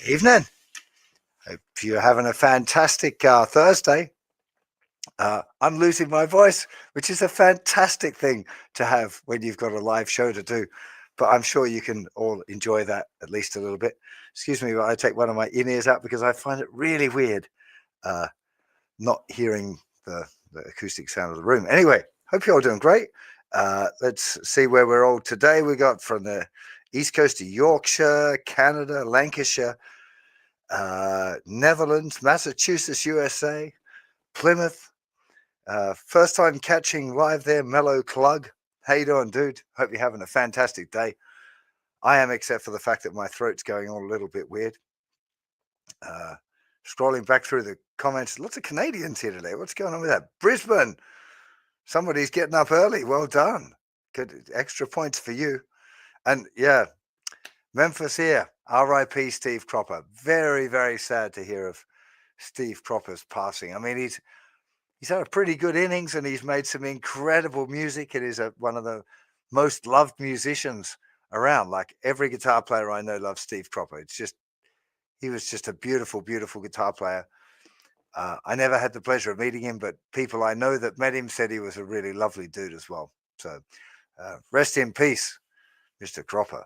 Evening. Hope you're having a fantastic Thursday. I'm losing my voice, which is a fantastic thing to have when you've got a live show to do. But I'm sure you can all enjoy that at least a little bit. Excuse me, but I take one of my in-ears out because I find it really weird not hearing the acoustic sound of the room. Anyway, hope you're all doing great. Let's see where we're all today. We got from the east coast of Yorkshire, Canada, Lancashire, Netherlands, Massachusetts, USA, Plymouth. First time catching live there, Mellow Clug. How you doing, dude? Hope you're having a fantastic day. I am, except for the fact that my throat's going on a little bit weird. Scrolling back through the comments, lots of Canadians here today. What's going on with that? Brisbane. Somebody's getting up early. Well done. Good extra points for you. And yeah, Memphis here. R.I.P. Steve Cropper. Very, very sad to hear of Steve Cropper's passing. I mean, he's had a pretty good innings and he's made some incredible music. It is one of the most loved musicians around. Like every guitar player I know loves Steve Cropper. He was just a beautiful, beautiful guitar player. I never had the pleasure of meeting him, but people I know that met him said he was a really lovely dude as well. So rest in peace, Mr. Cropper.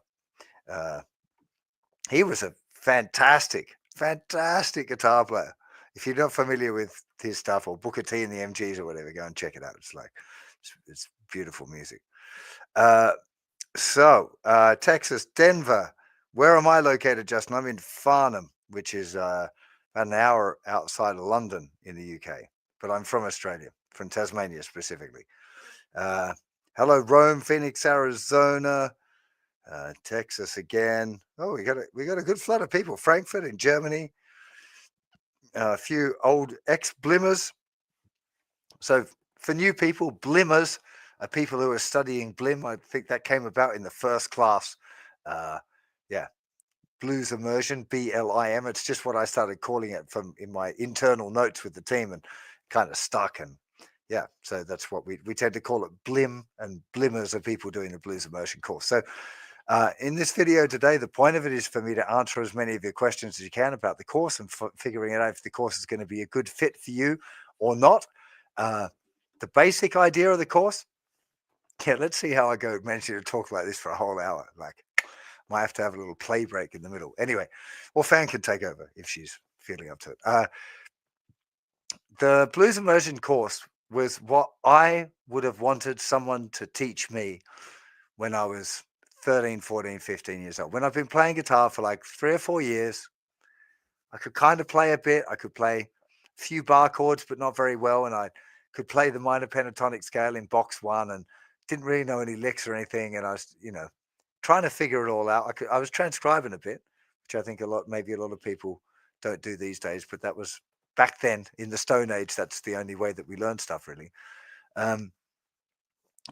He was a fantastic, fantastic guitar player. If you're not familiar with his stuff or Booker T and the MGs or whatever, go and check it out. It's beautiful music. Texas, Denver. Where am I located, Justin? I'm in Farnham, which is about an hour outside of London in the UK. But I'm from Australia, from Tasmania specifically. Hello, Rome, Phoenix, Arizona. Texas again. Oh, we got a good flood of people. Frankfurt in Germany. A few old ex-blimmers. So for new people, blimmers are people who are studying blim. I think that came about in the first class. Blues Immersion, BLIM. It's just what I started calling it in my internal notes with the team and kind of stuck. And yeah, so that's what we tend to call it, blim, and blimmers are people doing the Blues Immersion course. So in this video today, the point of it is for me to answer as many of your questions as you can about the course and figuring out if the course is going to be a good fit for you or not. The basic idea of the course, let's see how I go managing to talk like this for a whole hour. Like, might have to have a little play break in the middle. Anyway, or Fan can take over if she's feeling up to it. The Blues Immersion course was what I would have wanted someone to teach me when I was 13, 14, 15 years old. When I've been playing guitar for like 3 or 4 years, I could kind of play a bit. I could play a few bar chords, but not very well. And I could play the minor pentatonic scale in box 1 and didn't really know any licks or anything. And I was, trying to figure it all out. I was transcribing a bit, which I think maybe a lot of people don't do these days, but that was back then in the Stone Age. That's the only way that we learned stuff, really.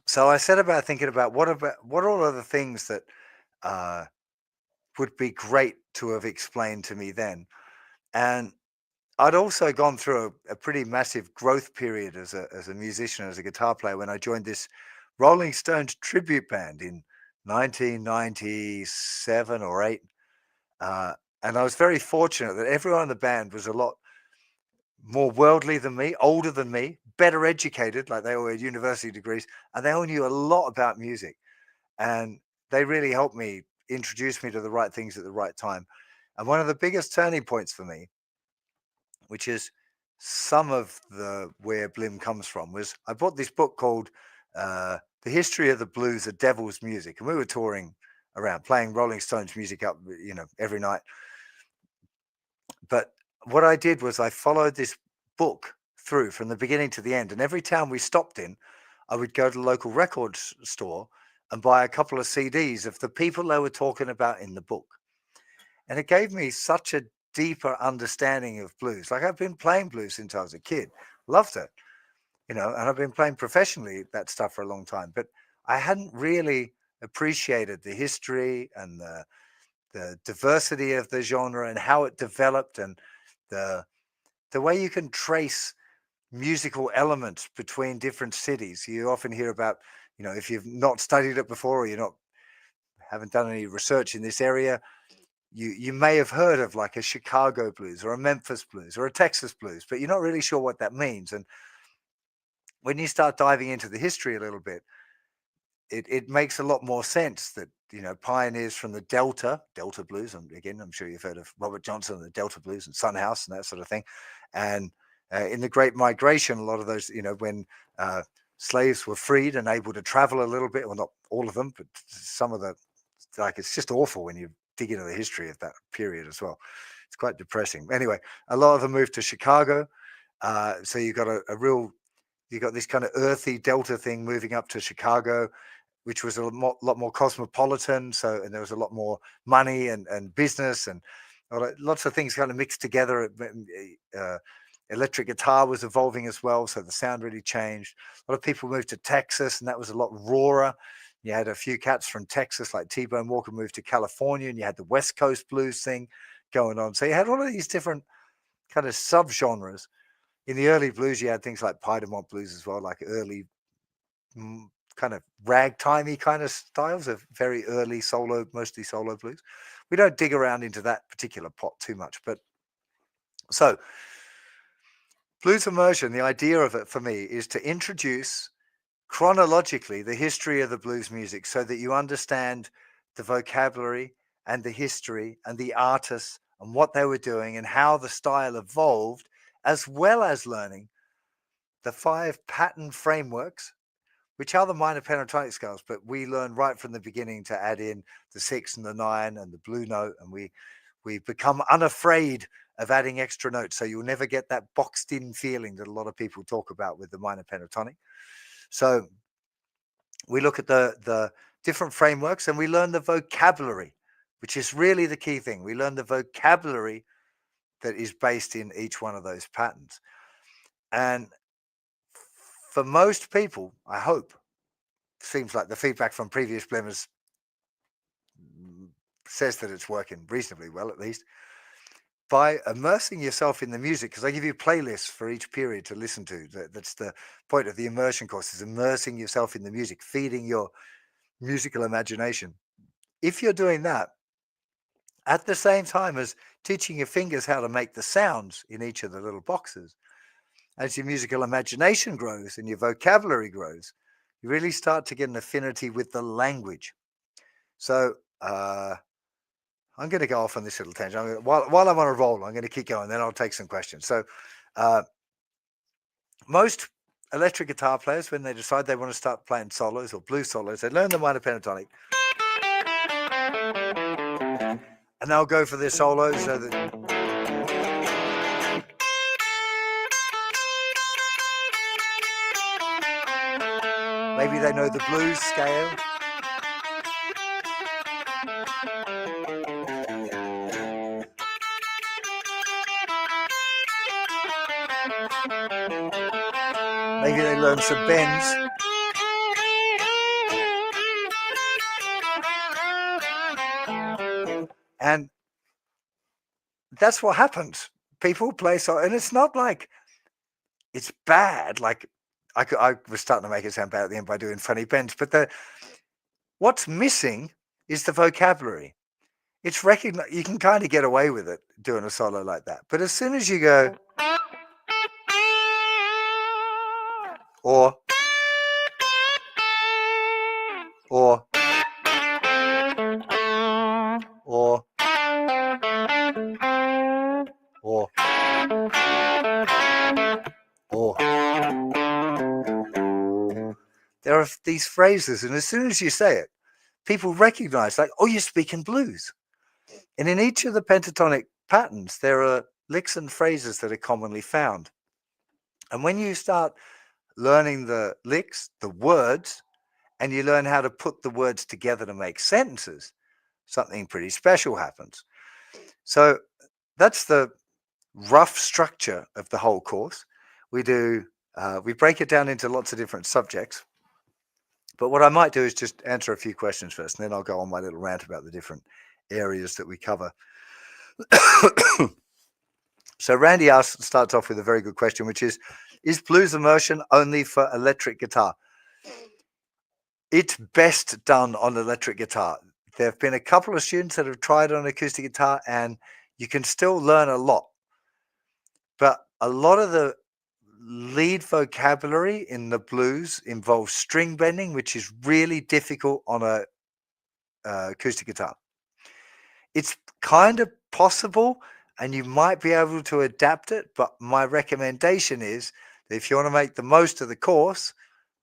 So I set about thinking about what all are the things that uh, would be great to have explained to me then. And I'd also gone through a pretty massive growth period as a musician, as a guitar player, when I joined this Rolling Stones tribute band in 1997 or 8. Uh, and I was very fortunate that everyone in the band was a lot more worldly than me, older than me, better educated, like they all had university degrees, and they all knew a lot about music. And they really helped me introduce me to the right things at the right time. And one of the biggest turning points for me, which is some of the where Blim comes from, was I bought this book called The History of the Blues, The Devil's Music. And we were touring around playing Rolling Stones music up, every night. But what I did was I followed this book through from the beginning to the end. And every town we stopped in, I would go to the local records store and buy a couple of CDs of the people they were talking about in the book. And it gave me such a deeper understanding of blues. Like I've been playing blues since I was a kid, loved it, and I've been playing professionally that stuff for a long time. But I hadn't really appreciated the history and the diversity of the genre and how it developed, and the the way you can trace musical elements between different cities. You often hear about, if you've not studied it before, or you're not haven't done any research in this area, you may have heard of like a Chicago blues or a Memphis blues or a Texas blues, but you're not really sure what that means. And when you start diving into the history a little bit, it makes a lot more sense that pioneers from the Delta blues, and again, I'm sure you've heard of Robert Johnson and the Delta blues and Son House and that sort of thing. And in the Great Migration, a lot of those, when slaves were freed and able to travel a little bit, well, not all of them, but some of the, like, it's just awful when you dig into the history of that period as well. It's quite depressing. Anyway, a lot of them moved to Chicago. So you got a real, you got this kind of earthy Delta thing moving up to Chicago, which was a lot more cosmopolitan. So, and there was a lot more money and business and lots of things kind of mixed together. Electric guitar was evolving as well, so the sound really changed. A lot of people moved to Texas, and that was a lot rawer. You had a few cats from Texas, like T-Bone Walker, moved to California, and you had the West Coast blues thing going on. So you had all of these different kind of subgenres. In the early blues, you had things like Piedmont blues as well, like early kind of ragtimey kind of styles of very early solo, mostly solo blues. We don't dig around into that particular pot too much, but so blues immersion, the idea of it for me is to introduce chronologically the history of the blues music so that you understand the vocabulary and the history and the artists and what they were doing and how the style evolved, as well as learning the 5 pattern frameworks, which are the minor pentatonic scales, but we learn right from the beginning to add in the 6 and the 9 and the blue note, and we become unafraid of adding extra notes. So you'll never get that boxed in feeling that a lot of people talk about with the minor pentatonic. So we look at the different frameworks and we learn the vocabulary, which is really the key thing. We learn the vocabulary that is based in each one of those patterns. And for most people, I hope, seems like the feedback from previous Blimmers says that it's working reasonably well, at least. By immersing yourself in the music, because I give you playlists for each period to listen to. That's the point of the immersion course, is immersing yourself in the music, feeding your musical imagination. If you're doing that at the same time as teaching your fingers how to make the sounds in each of the little boxes, as your musical imagination grows and your vocabulary grows, you really start to get an affinity with the language. So I'm going to go off on this little tangent. While I'm on a roll, I'm going to keep going. Then I'll take some questions. So most electric guitar players, when they decide they want to start playing solos or blues solos, they learn the minor pentatonic, and they'll go for their solos. So that maybe they know the blues scale. Maybe they learn some bends. And that's what happens. People play so, and it's not like it's bad. Like I was starting to make it sound bad at the end by doing funny bends, but what's missing is the vocabulary. It's recognized. You can kind of get away with it doing a solo like that, but as soon as you go or or or or or there are these phrases, and as soon as you say it, people recognize, like, oh, you're speaking blues. And in each of the pentatonic patterns, there are licks and phrases that are commonly found. And when you start learning the licks, the words, and you learn how to put the words together to make sentences, something pretty special happens. So that's the rough structure of the whole course. We break it down into lots of different subjects. But what I might do is just answer a few questions first, and then I'll go on my little rant about the different areas that we cover. So Randy starts off with a very good question, which is blues immersion only for electric guitar? It's best done on electric guitar. There have been a couple of students that have tried on acoustic guitar, and you can still learn a lot. But a lot of the lead vocabulary in the blues involves string bending, which is really difficult on a acoustic guitar. It's kind of possible, and you might be able to adapt it, but my recommendation is that if you want to make the most of the course,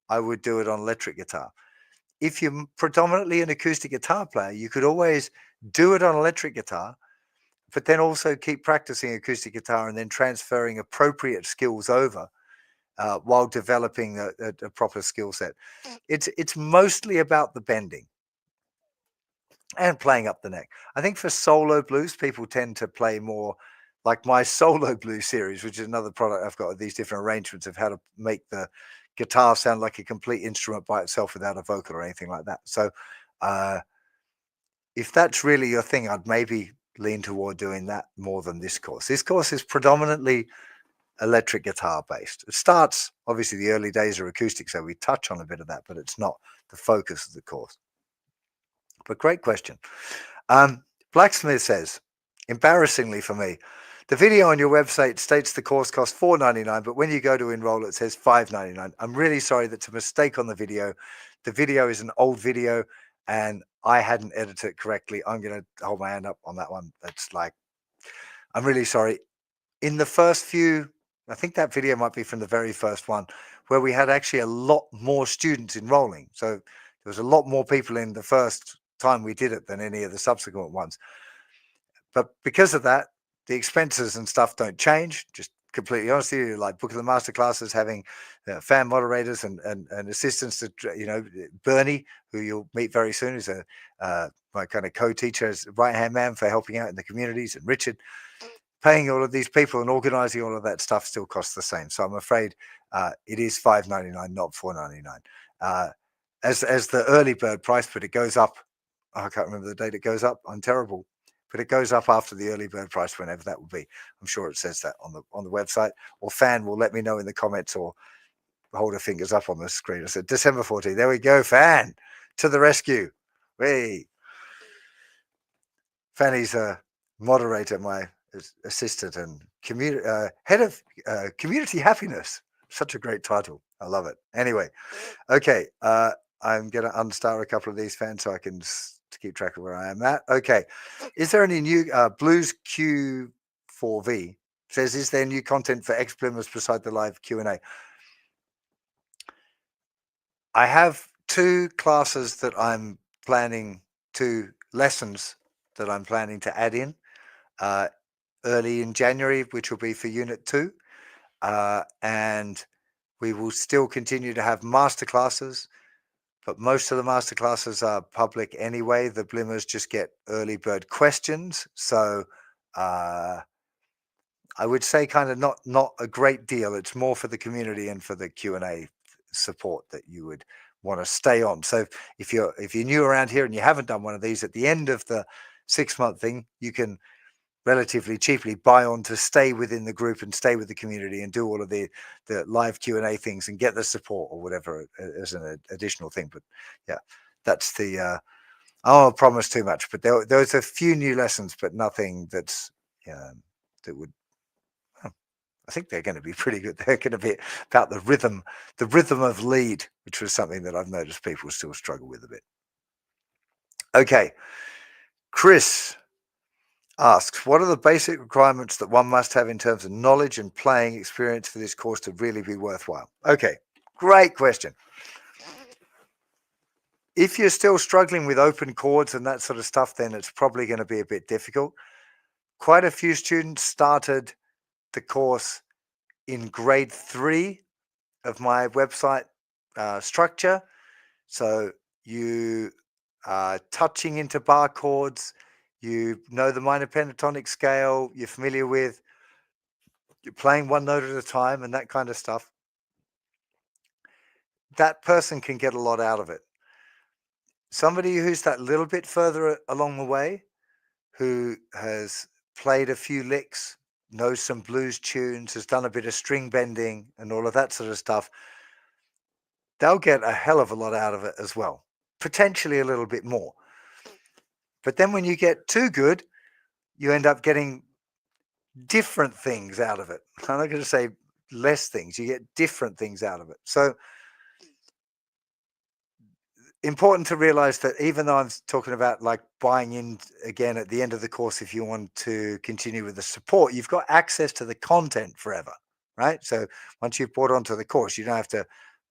I would do it on electric guitar. If you're predominantly an acoustic guitar player, you could always do it on electric guitar, but then also keep practicing acoustic guitar and then transferring appropriate skills over while developing a proper skill set. It's mostly about the bending and playing up the neck. I think for solo blues, people tend to play more like my solo blues series, which is another product I've got with these different arrangements of how to make the guitar sound like a complete instrument by itself without a vocal or anything like that. So if that's really your thing, I'd maybe lean toward doing that more than this course. This course is predominantly electric guitar based. It starts, obviously the early days are acoustic, so we touch on a bit of that, but it's not the focus of the course. But great question. Blacksmith says, embarrassingly for me, the video on your website states the course costs $4.99, but when you go to enroll, it says $5.99. I'm really sorry, that's a mistake on the video. The video is an old video, and I hadn't edited it correctly. I'm going to hold my hand up on that one. That's like, I'm really sorry. In the first few, I think that video might be from the very first one, where we had actually a lot more students enrolling. So there was a lot more people in the first time we did it than any of the subsequent ones. But because of that, the expenses and stuff don't change. Just completely honest with you, like booking the master classes, having fan moderators and assistants to, Bernie, who you'll meet very soon, is my kind of co-teacher, right-hand man for helping out in the communities, and Richard. Paying all of these people and organizing all of that stuff still costs the same. So I'm afraid it is $5.99, not $4.99. As the early bird price, but it goes up. I can't remember the date it goes up. I'm terrible. But it goes up after the early bird price, whenever that will be. I'm sure it says that on the website. Or Fan will let me know in the comments, or hold her fingers up on the screen. I said December 14th. There we go, Fan, to the rescue. Hey, Fanny's a moderator, my assistant and head of community happiness. Such a great title. I love it. Anyway, okay. I'm going to unstar a couple of these fans so I can keep track of where I am at. Okay. Is there any new Blues Q4V says, is there new content for ex-Blimmers beside the live Q&A? I have two lessons that I'm planning to add in early in January, which will be for Unit 2. And we will still continue to have masterclasses, but most of the masterclasses are public anyway. The Blimmers just get early bird questions. So I would say kind of not a great deal. It's more for the community and for the Q&A support that you would want to stay on. So if you're new around here and you haven't done one of these, at the end of the 6-month thing you can relatively cheaply buy on to stay within the group and stay with the community and do all of the live Q&A things and get the support or whatever as an additional thing. But yeah, that's the I won't promise too much, but there's a few new lessons, but nothing that's that would. I think they're going to be pretty good. They're going to be about the rhythm of lead, which was something that I've noticed people still struggle with a bit. Okay, Chris asks, what are the basic requirements that one must have in terms of knowledge and playing experience for this course to really be worthwhile? Okay, great question. If you're still struggling with open chords and that sort of stuff, then it's probably going to be a bit difficult. Quite a few students started the course in grade 3 of my website structure. So you are touching into bar chords, you know the minor pentatonic scale, you're familiar with, you're playing one note at a time and that kind of stuff. That person can get a lot out of it. Somebody who's that little bit further along the way, who has played a few licks, knows some blues tunes, has done a bit of string bending and all of that sort of stuff, they'll get a hell of a lot out of it as well, potentially a little bit more. But then when you get too good, you end up getting different things out of it. I'm not going to say less things, you get different things out of it. So important to realize that even though I'm talking about like buying in again at the end of the course, if you want to continue with the support, you've got access to the content forever, right? So once you've bought onto the course, you don't have to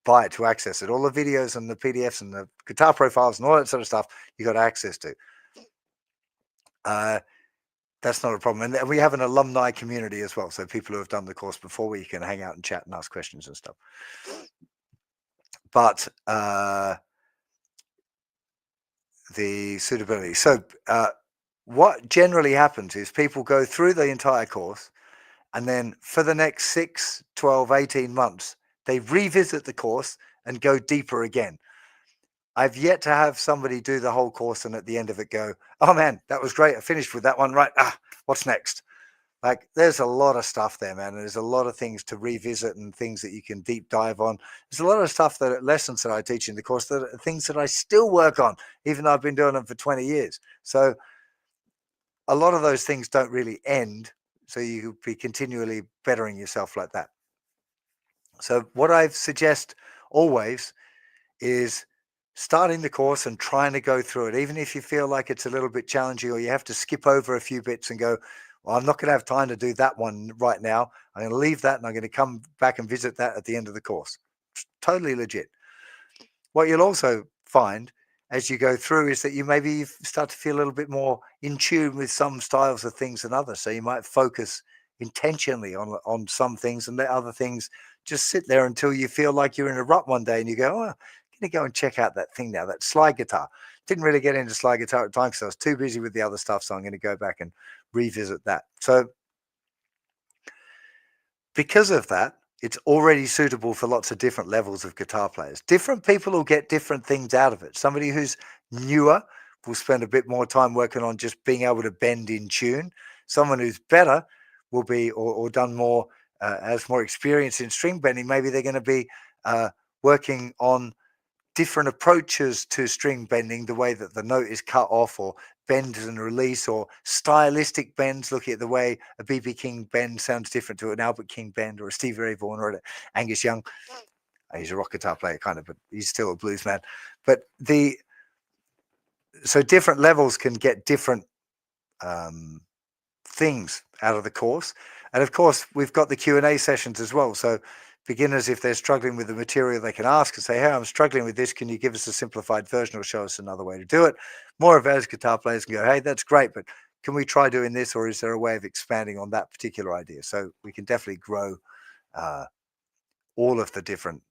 buy it to access it. All the videos and the PDFs and the guitar profiles and all that sort of stuff, you got access to. That's not a problem. And we have an alumni community as well. So people who have done the course before, where you can hang out and chat and ask questions and stuff. But the suitability. So what generally happens is people go through the entire course and then for the next 6, 12, 18 months, they revisit the course and go deeper again. I've yet to have somebody do the whole course and at the end of it go, oh man, that was great. I finished with that one. Right. What's next? Like there's a lot of stuff there, man. There's a lot of things to revisit and things that you can deep dive on. There's a lot of stuff lessons that I teach in the course that are things that I still work on, even though I've been doing them for 20 years. So a lot of those things don't really end. So you could be continually bettering yourself like that. So what I suggest always is starting the course and trying to go through it, even if you feel like it's a little bit challenging or you have to skip over a few bits and go, well, I'm not going to have time to do that one right now. I'm going to leave that and I'm going to come back and visit that at the end of the course. It's totally legit. What you'll also find as you go through is that you maybe start to feel a little bit more in tune with some styles of things than others. So you might focus intentionally on some things and let other things just sit there until you feel like you're in a rut one day and you go, oh, I'm going to go and check out that thing now, that slide guitar. Didn't really get into slide guitar at the time because I was too busy with the other stuff. So I'm going to go back and revisit that. So because of that, it's already suitable for lots of different levels of guitar players. Different people will get different things out of it. Somebody who's newer will spend a bit more time working on just being able to bend in tune. Someone who's better will be, or done more, has more experience in string bending. Maybe they're going to be working on different approaches to string bending, the way that the note is cut off or bend and release, or stylistic bends, looking at the way a BB King bend sounds different to an Albert King bend or a Stevie Ray Vaughan or an Angus Young. He's a rock guitar player kind of, but he's still a blues man. But so different levels can get different things out of the course. And of course, we've got the Q&A sessions as well. So beginners, if they're struggling with the material, they can ask and say, hey, I'm struggling with this. Can you give us a simplified version or show us another way to do it? More of us guitar players can go, hey, that's great, but can we try doing this? Or is there a way of expanding on that particular idea? So we can definitely grow all of the different,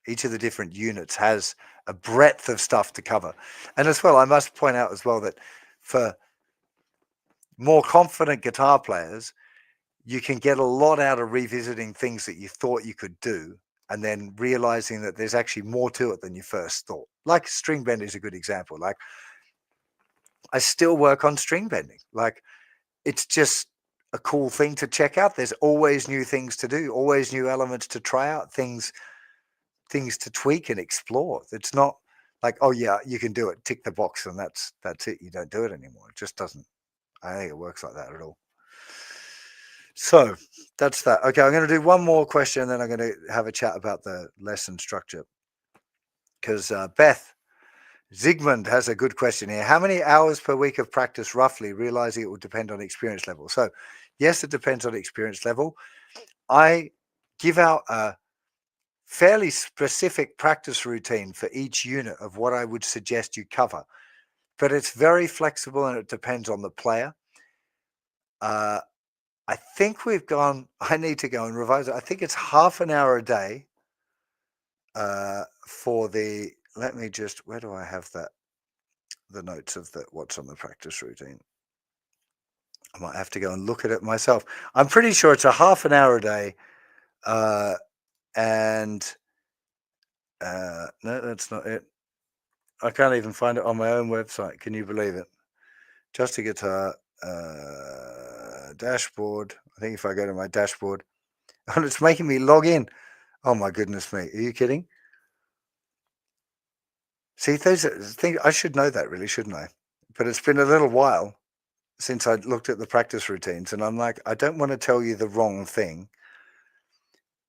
each of the different units has a breadth of stuff to cover. And as well, I must point out as well that for more confident guitar players, you can get a lot out of revisiting things that you thought you could do and then realizing that there's actually more to it than you first thought. Like string bend is a good example. Like I still work on string bending. Like, it's just a cool thing to check out. There's always new things to do, always new elements to try out, things to tweak and explore. It's not like, oh yeah, you can do it, tick the box, and that's it. You don't do it anymore. It just doesn't. I don't think it works like that at all. So that's that. Okay, I'm going to do one more question, and then I'm going to have a chat about the lesson structure. Because Beth Zygmunt has a good question here. How many hours per week of practice, roughly, realizing it will depend on experience level? So, yes, it depends on experience level. I give out a fairly specific practice routine for each unit of what I would suggest you cover, but it's very flexible and it depends on the player. I think I need to go and revise it. I think it's half an hour a day let me just, where do I have that? The notes of what's on the practice routine. I might have to go and look at it myself. I'm pretty sure it's a half an hour a day. And no, that's not it. I can't even find it on my own website. Can you believe it? Just a guitar dashboard. I think if I go to my dashboard, and it's making me log in. Oh my goodness me. Are you kidding? See, those are things I should know that, really, shouldn't I? But it's been a little while since I looked at the practice routines, and I'm like, I don't want to tell you the wrong thing.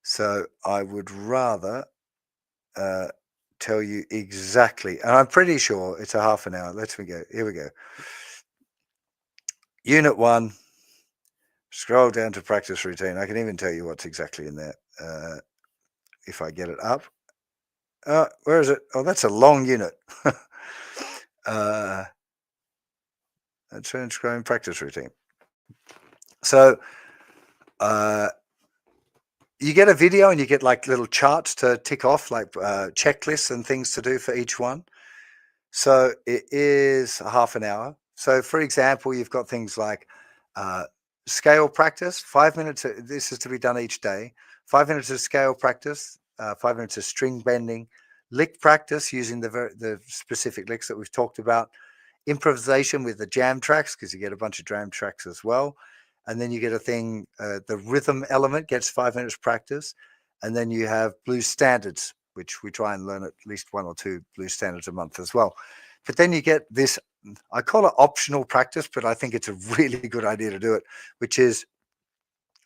So I would rather tell you exactly. And I'm pretty sure it's a half an hour. Let me go. Here we go. Unit 1. Scroll down to practice routine. I can even tell you what's exactly in there if I get it up. Where is it? Oh, that's a long unit. Transcribing practice routine. So you get a video and you get like little charts to tick off, like checklists and things to do for each one. So it is half an hour. So for example, you've got things like scale practice, 5 minutes. This is to be done each day. 5 minutes of scale practice, 5 minutes of string bending, lick practice using the specific licks that we've talked about, improvisation with the jam tracks, because you get a bunch of jam tracks as well. And then you get a thing, the rhythm element gets 5 minutes practice. And then you have blues standards, which we try and learn at least 1 or 2 blues standards a month as well. But then you get this, I call it optional practice, but I think it's a really good idea to do it, which is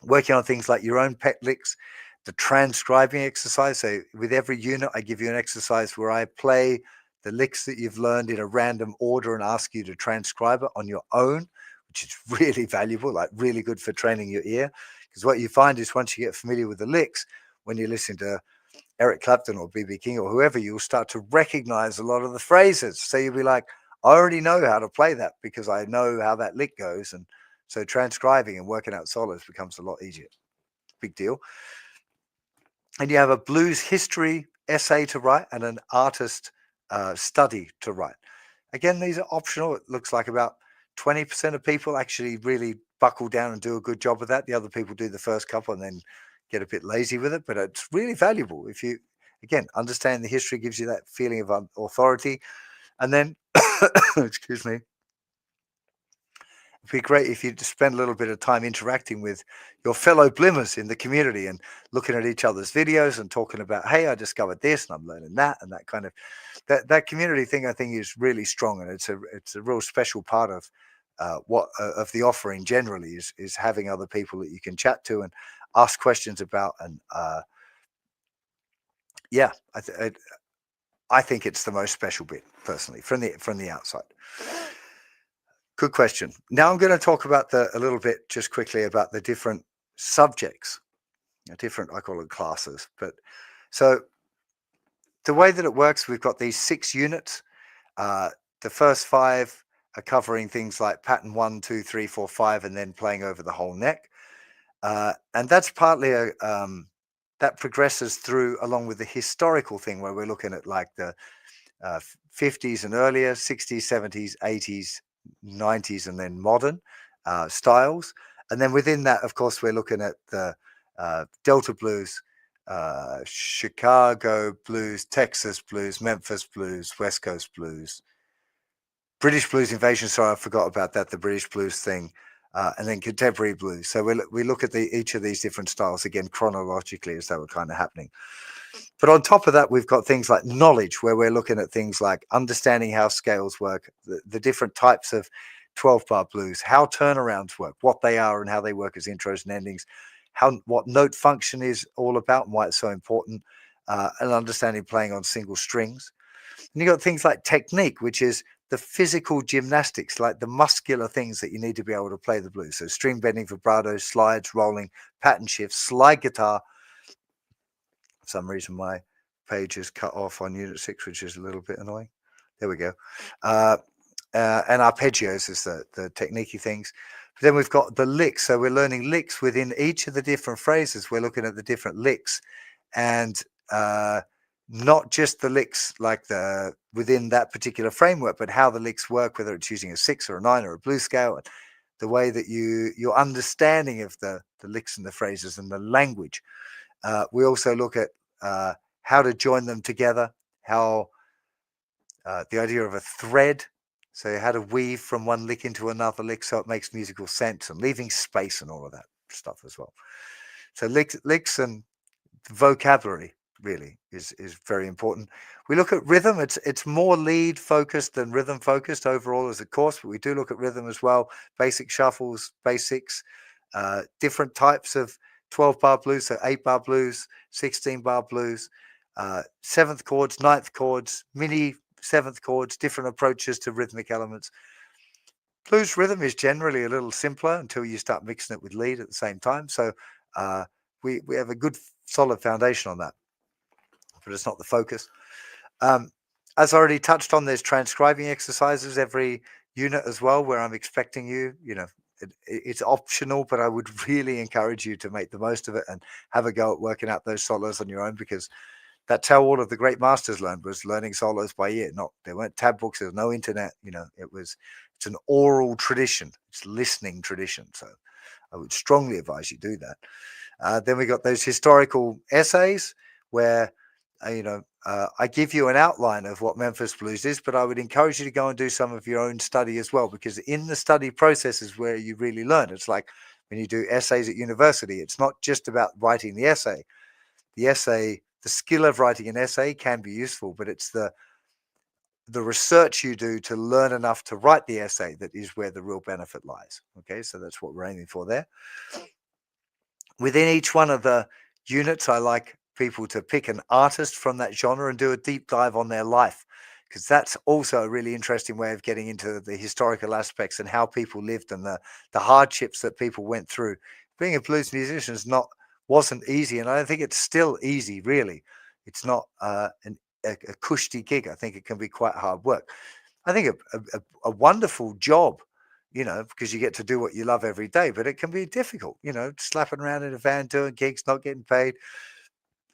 working on things like your own pet licks, the transcribing exercise. So with every unit, I give you an exercise where I play the licks that you've learned in a random order and ask you to transcribe it on your own, which is really valuable, like really good for training your ear. Because what you find is once you get familiar with the licks, when you listen to Eric Clapton or BB King or whoever, you'll start to recognize a lot of the phrases. So you'll be like, I already know how to play that because I know how that lick goes. And so transcribing and working out solos becomes a lot easier. Big deal. And you have a blues history essay to write and an artist study to write. Again, these are optional. It looks like about 20% of people actually really buckle down and do a good job of that. The other people do the first couple and then get a bit lazy with it, but it's really valuable. If you, again, understand the history, gives you that feeling of authority. And then, excuse me, it'd be great if you spend a little bit of time interacting with your fellow blimmers in the community and looking at each other's videos and talking about, hey, I discovered this and I'm learning that, and that kind of that community thing. I think is really strong, and it's a real special part of of the offering generally is having other people that you can chat to and ask questions about. And yeah, I think it's the most special bit personally from the outside. Good question. Now I'm going to talk about a little bit just quickly about the different subjects, different, I call it classes. But so the way that it works, we've got these 6 units. The first 5 are covering things like pattern 1, 2, 3, 4, 5, and then playing over the whole neck. And that's partly that progresses through along with the historical thing where we're looking at like the 50s and earlier, 60s, 70s, 80s, 90s, and then modern styles. And then within that, of course, we're looking at the Delta blues, Chicago blues, Texas blues, Memphis blues, West Coast blues, British blues invasion. Sorry, I forgot about that. The British blues thing, and then contemporary blues. So we look at each of these different styles again chronologically as they were kind of happening. But on top of that, we've got things like knowledge, where we're looking at things like understanding how scales work, the different types of 12-bar blues, how turnarounds work, what they are and how they work as intros and endings, what note function is all about and why it's so important, and understanding playing on single strings. And you got things like technique, which is the physical gymnastics, like the muscular things that you need to be able to play the blues. So string bending, vibrato, slides, rolling, pattern shifts, slide guitar. For some reason, my page is cut off on Unit 6, which is a little bit annoying. There we go. And arpeggios is the techniquey things. But then we've got the licks. So we're learning licks within each of the different phrases. We're looking at the different licks and not just the licks like the within that particular framework, but how the licks work, whether it's using a 6 or a 9 or a blues scale, and the way that your understanding of the licks and the phrases and the language. We also look at how to join them together, how the idea of a thread, so how to weave from one lick into another lick so it makes musical sense, and leaving space and all of that stuff as well. So licks and vocabulary really is very important. We look at rhythm. It's more lead focused than rhythm focused overall as a course, but we do look at rhythm as well. Basic shuffles, basics, different types of 12-bar blues, so 8-bar blues, 16-bar blues, seventh chords, ninth chords, mini seventh chords, different approaches to rhythmic elements. Blues rhythm is generally a little simpler until you start mixing it with lead at the same time. So we have a good solid foundation on that, but it's not the focus. As I already touched on, there's transcribing exercises every unit as well, where I'm expecting it's optional, but I would really encourage you to make the most of it and have a go at working out those solos on your own, because that's how all of the great masters learned, was learning solos by ear. There weren't tab books, there was no internet, it's an oral tradition, it's listening tradition. So I would strongly advise you do that. Then we got those historical essays where I give you an outline of what Memphis Blues is, but I would encourage you to go and do some of your own study as well, because in the study process is where you really learn. It's like when you do essays at university, it's not just about writing the essay. The skill of writing an essay can be useful, but it's the research you do to learn enough to write the essay that is where the real benefit lies. Okay, so that's what we're aiming for there. Within each one of the units, I like people to pick an artist from that genre and do a deep dive on their life, because that's also a really interesting way of getting into the historical aspects and how people lived and the hardships that people went through. Being a blues musician wasn't easy, and I don't think it's still easy, really. It's not a cushy gig. I think it can be quite hard work. I think a wonderful job, because you get to do what you love every day, but it can be difficult, slapping around in a van, doing gigs, not getting paid.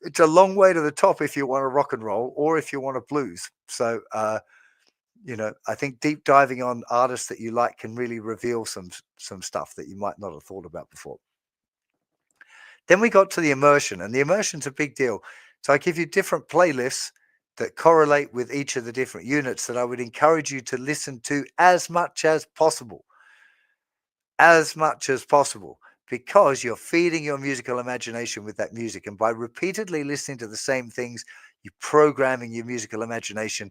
It's a long way to the top if you want to rock and roll or if you want to blues. So, I think deep diving on artists that you like can really reveal some stuff that you might not have thought about before. Then we got to the immersion, and the immersion's a big deal. So I give you different playlists that correlate with each of the different units that I would encourage you to listen to as much as possible, because you're feeding your musical imagination with that music. And by repeatedly listening to the same things, you're programming your musical imagination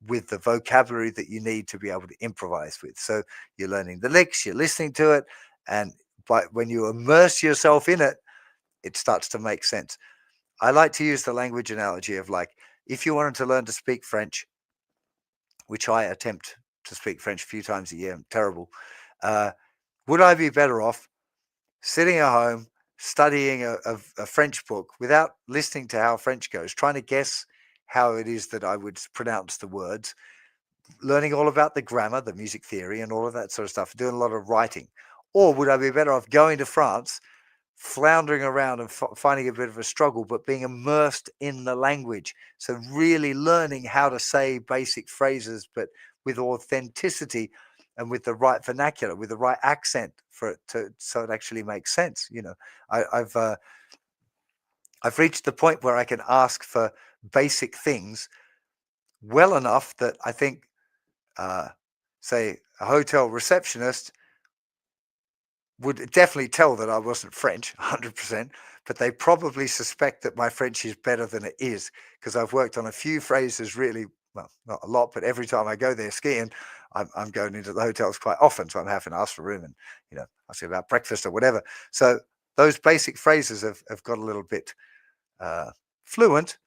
with the vocabulary that you need to be able to improvise with. So you're learning the licks, you're listening to it, and when you immerse yourself in it, it starts to make sense. I like to use the language analogy of, like, if you wanted to learn to speak French, which I attempt to speak French a few times a year, I'm terrible. Would I be better off sitting at home studying a French book without listening to how French goes, trying to guess how it is that I would pronounce the words, learning all about the grammar, the music theory, and all of that sort of stuff, doing a lot of writing? Or would I be better off going to France, floundering around and finding a bit of a struggle, but being immersed in the language? So really learning how to say basic phrases, but with authenticity and with the right vernacular, with the right accent for it so it actually makes sense. I've reached the point where I can ask for basic things well enough that I think say, a hotel receptionist would definitely tell that I wasn't French, 100%, but they probably suspect that my French is better than it is because I've worked on a few phrases really well, not a lot, but every time I go there skiing, I'm going into the hotels quite often, so I'm having to ask for room and asking about breakfast or whatever. So those basic phrases have got a little bit fluent,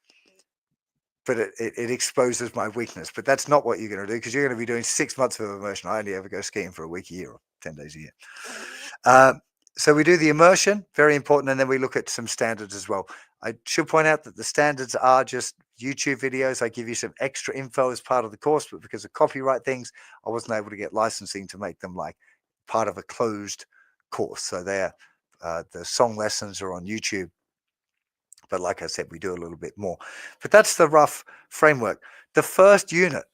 but it exposes my weakness. But that's not what you're going to do because you're going to be doing 6 months of immersion. I only ever go skiing for a week a year or 10 days a year. So we do the immersion, very important, and then we look at some standards as well. I should point out that the standards are just YouTube videos. I give you some extra info as part of the course, but because of copyright things, I wasn't able to get licensing to make them like part of a closed course. So the song lessons are on YouTube. But like I said, we do a little bit more. But that's the rough framework. The first unit,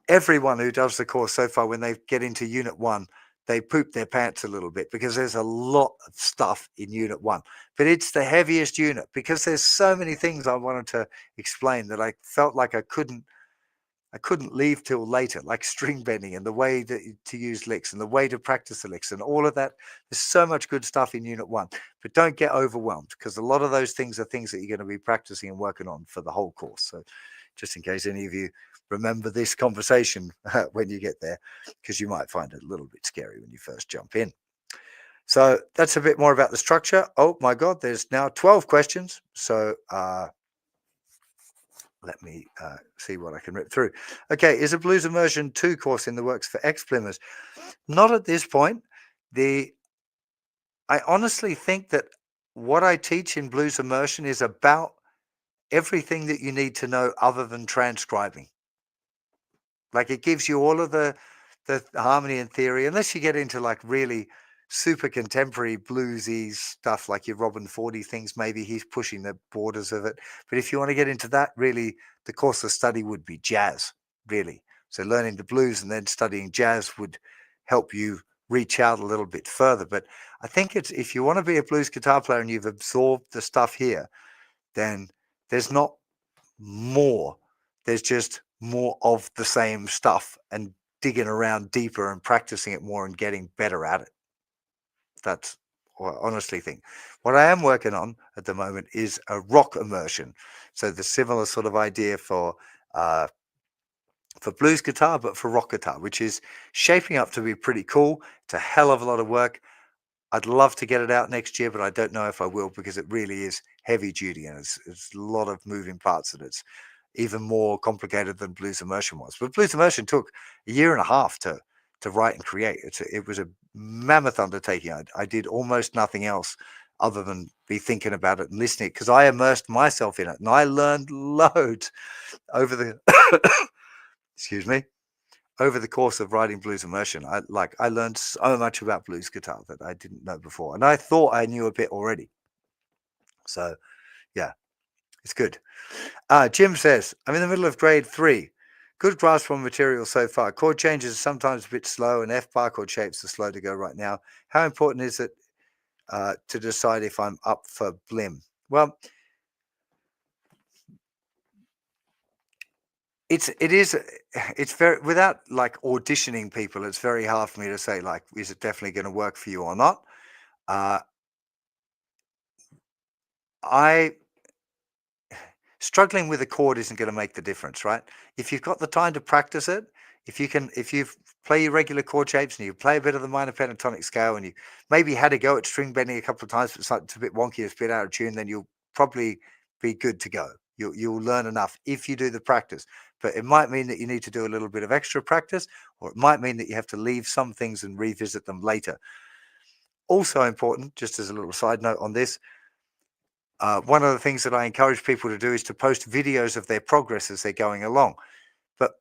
everyone who does the course so far, when they get into unit 1, they poop their pants a little bit because there's a lot of stuff in unit 1, but it's the heaviest unit because there's so many things I wanted to explain that I felt like I couldn't leave till later, like string bending and the way to use licks and the way to practice the licks and all of that. There's so much good stuff in unit 1, but don't get overwhelmed because a lot of those things are things that you're going to be practicing and working on for the whole course. So just in case any of you remember this conversation when you get there, because you might find it a little bit scary when you first jump in. So that's a bit more about the structure. Oh my God, there's now 12 questions. So let me see what I can rip through. Okay, is a Blues Immersion 2 course in the works for ex-Plimmers? Not at this point. I honestly think that what I teach in Blues Immersion is about everything that you need to know other than transcribing. Like it gives you all of the harmony and theory, unless you get into like really super contemporary bluesy stuff like your Robin Fordy things, maybe he's pushing the borders of it. But if you want to get into that, really the course of study would be jazz, really. So learning the blues and then studying jazz would help you reach out a little bit further. But I think it's, if you want to be a blues guitar player and you've absorbed the stuff here, then there's not more. There's just more of the same stuff and digging around deeper and practicing it more and getting better at it. That's what I honestly think. What I am working on at the moment is a rock immersion. So the similar sort of idea for blues guitar, but for rock guitar, which is shaping up to be pretty cool. It's a hell of a lot of work. I'd love to get it out next year, but I don't know if I will because it really is heavy duty and it's a lot of moving parts, and it's even more complicated than Blues Immersion was. But Blues Immersion took a year and a half to write and create. It was a mammoth undertaking. I did almost nothing else other than be thinking about it and listening because I immersed myself in it and I learned loads over the excuse me, over the course of writing Blues Immersion. I learned so much about blues guitar that I didn't know before, and I thought I knew a bit already. So yeah, it's good. Jim says, I'm in the middle of grade 3. Good grasp on material so far. Chord changes are sometimes a bit slow, and F bar chord shapes are slow to go right now. How important is it to decide if I'm up for Blim? Well, it's very, without like auditioning people, it's very hard for me to say like, is it definitely going to work for you or not? I Struggling with a chord isn't going to make the difference, right? If you've got the time to practice it, if you play your regular chord shapes and you play a bit of the minor pentatonic scale and you maybe had a go at string bending a couple of times, but it's a bit wonky, it's a bit out of tune, then you'll probably be good to go. You'll learn enough if you do the practice. But it might mean that you need to do a little bit of extra practice, or it might mean that you have to leave some things and revisit them later. Also important, just as a little side note on this, one of the things that I encourage people to do is to post videos of their progress as they're going along. But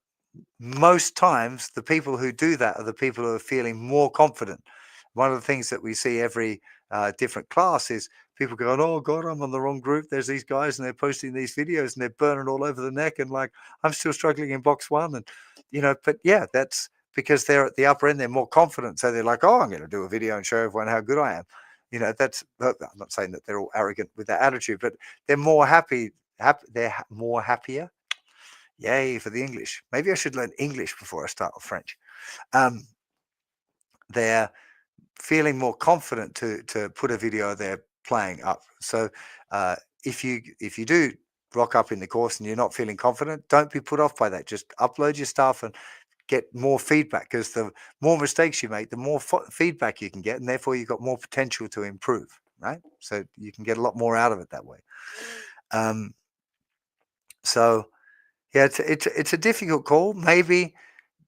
most times, the people who do that are the people who are feeling more confident. One of the things that we see every different class is people going, "Oh God, I'm on the wrong group. There's these guys and they're posting these videos and they're burning all over the neck, and like I'm still struggling in box 1." And but yeah, that's because they're at the upper end. They're more confident, so they're like, "Oh, I'm going to do a video and show everyone how good I am." That's, I'm not saying that they're all arrogant with that attitude, but they're more happy. More happier. Yay for the English. Maybe I should learn English before I start with French. um, they're feeling more confident to put a video they're playing up. So if you do rock up in the course and you're not feeling confident, don't be put off by that. Just upload your stuff and get more feedback, because the more mistakes you make, the more feedback you can get, and therefore you've got more potential to improve, right? So you can get a lot more out of it that way. Um, so yeah, it's a difficult call. Maybe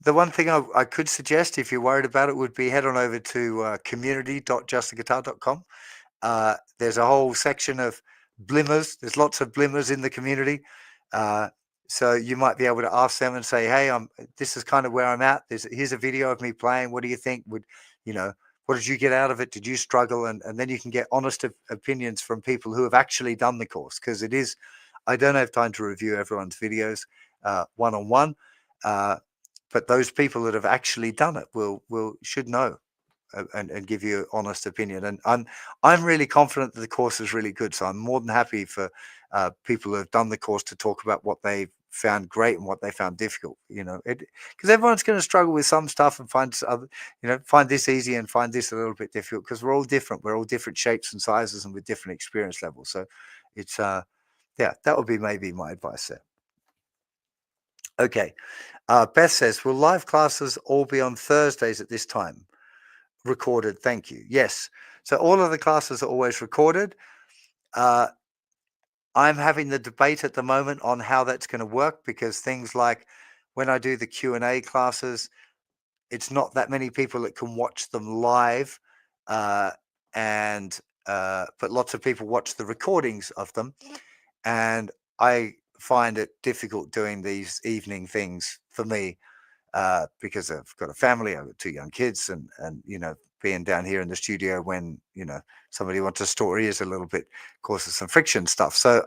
the one thing I could suggest, if you're worried about it, would be head on over to community.justtheguitar.com. There's a whole section of blimmers. There's lots of blimmers in the community. Uh, so you might be able to ask them and say, hey, this is kind of where I'm at. Here's a video of me playing. What do you think? What did you get out of it? Did you struggle? And then you can get honest opinions from people who have actually done the course, because I don't have time to review everyone's videos one-on-one. But those people that have actually done it should know and give you an honest opinion. And I'm really confident that the course is really good. So I'm more than happy for people who have done the course to talk about what they found great and what they found difficult. Because everyone's going to struggle with some stuff and find other, find this easy and find this a little bit difficult, because we're all different. We're all different shapes and sizes and with different experience levels. So it's yeah, that would be maybe my advice there. Okay. Beth says, will live classes all be on Thursdays at this time? Recorded, thank you. Yes. So all of the classes are always recorded. I'm having the debate at the moment on how that's going to work, because things like when I do the Q&A classes, it's not that many people that can watch them live, but lots of people watch the recordings of them. And I find it difficult doing these evening things for me, because I've got a family, I've got 2 young kids, and being down here in the studio when somebody wants to store ears a little bit causes some friction stuff. So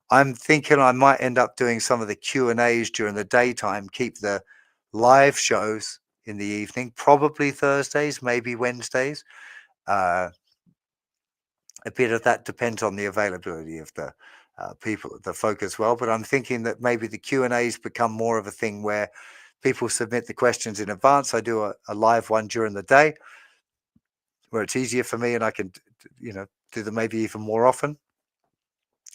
I'm thinking I might end up doing some of the Q&As during the daytime, keep the live shows in the evening, probably Thursdays, maybe Wednesdays. A bit of that depends on the availability of the people, the folk as well. But I'm thinking that maybe the Q&As become more of a thing where people submit the questions in advance. I do a live one during the day where it's easier for me, and I can, do them maybe even more often.